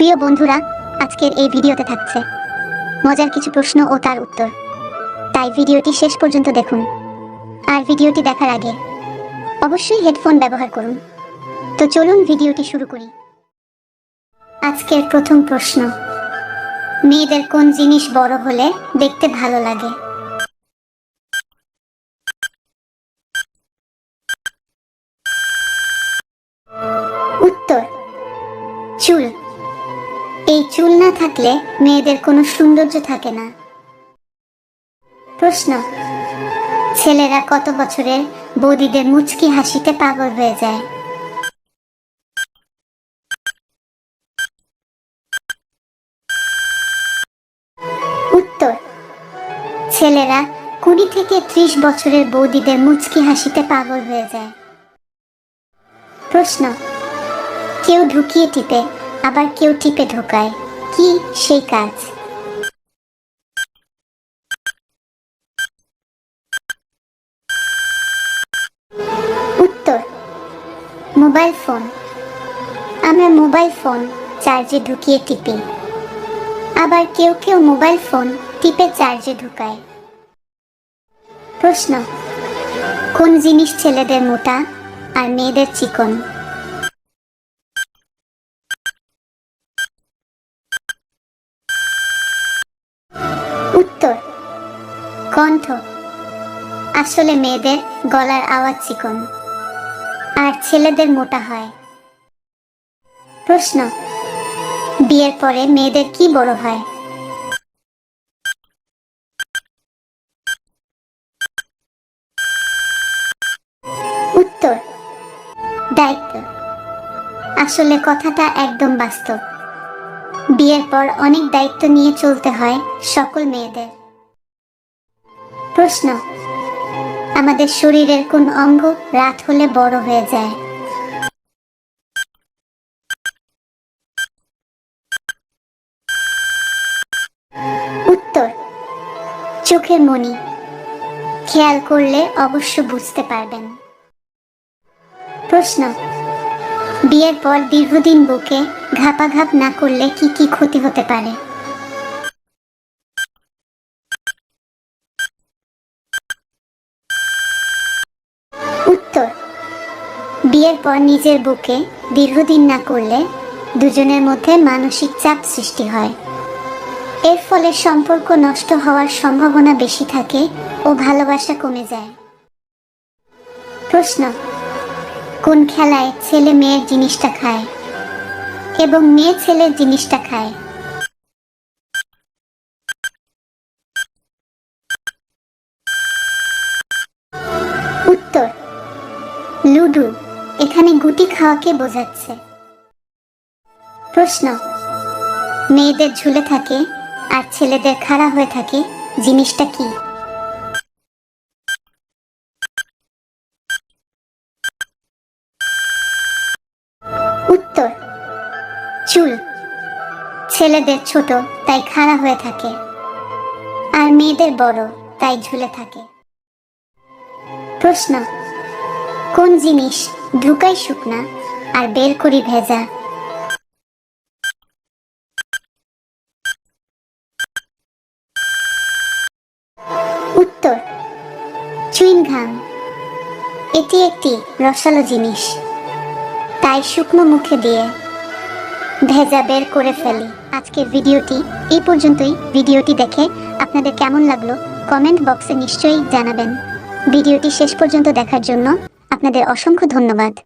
প্রিয় বন্ধুরা, আজকের এই ভিডিওতে থাকছে মজার কিছু প্রশ্ন ও তার উত্তর। তাই ভিডিওটি শেষ পর্যন্ত দেখুন। আর ভিডিওটি দেখার আগে অবশ্যই হেডফোন ব্যবহার করুন। তো চলুন ভিডিওটি শুরু করি। আজকের প্রথম প্রশ্ন, মেয়েদের কোন জিনিস বড় হলে দেখতে ভালো লাগে? উত্তর, চুল। এই চুল না থাকলে মেয়েদের কোনো সৌন্দর্য থাকে না। প্রশ্ন, ছেলেরা কত বছরের বৌদিদের মুচকি হাসিতে পাগল হয়ে যায়? উত্তর, ছেলেরা 20 থেকে 30 বছরের বৌদিদের মুচকি হাসিতে পাগল হয়ে যায়। প্রশ্ন, কেউ ঢুকিয়ে টিপে আবার কেউ টিপে ঢোকায়, কি সেই কাজ? উত্তর, মোবাইল ফোন। আমরা মোবাইল ফোন চার্জে ঢুকিয়ে টিপি, আবার কেউ কেউ মোবাইল ফোন টিপে চার্জে ঢুকায়। প্রশ্ন, কোন জিনিস ছেলেদের মোটা আর মেয়েদের চিকন? উত্তর, কণ্ঠ। আসলে মেয়েদের গলার আওয়াজ চিকন আর ছেলেদের মোটা হয়। প্রশ্ন, বিয়ের পরে মেয়েদের কি বড় হয়? উত্তর, দায়িত্ব। আসলে কথাটা একদম বাস্তব। বিয়ের পর অনেক দায়িত্ব নিয়ে চলতে হয় সকল মেয়েদের। প্রশ্ন, আমাদের শরীরের কোন অঙ্গ রাত হলে বড় হয়ে যায়? উত্তর, চোখের মণি। খেয়াল করলে অবশ্য বুঝতে পারবেন। প্রশ্ন, বিয়ের পর দীর্ঘদিন বুকে ঘাপাঘাপ না করলে কি কি ক্ষতি হতে পারে? উত্তর, বিয়ের পর নিজের বুকে দীর্ঘদিন না করলে দুজনের মধ্যে মানসিক চাপ সৃষ্টি হয়। এর ফলে সম্পর্ক নষ্ট হওয়ার সম্ভাবনা বেশি থাকে ও ভালোবাসা কমে যায়। প্রশ্ন, কোন খেলায় ছেলে মেয়ের জিনিসটা খায় এবং মেয়ে ছেলের জিনিসটা খায়? উত্তর, লুডো। এখানে গুটি খাওয়াকে বোঝাচ্ছে। প্রশ্ন, মেয়েদের ঝুলে থাকে আর ছেলেদের খাড়া হয়ে থাকে, জিনিসটা কি? উত্তর, চুল। ছেলেদের ছোট তাই খাড়া হয়ে থাকে আর মেয়েদের বড় তাই ঝুলে থাকে। প্রশ্ন, কোন জিনিস ঢুকাই শুকনা আর বের করি ভেজা? উত্তর, চুইংগাম। এটি একটি রসালো জিনিস, তাই শুকনো মুখে দিয়ে ভেজা বের করে ফেলি। আজকের ভিডিওটি এই পর্যন্তই। ভিডিওটি দেখে আপনাদের কেমন লাগলো কমেন্ট বক্সে নিশ্চয়ই জানাবেন। ভিডিওটি শেষ পর্যন্ত দেখার জন্য আপনাদের অসংখ্য ধন্যবাদ।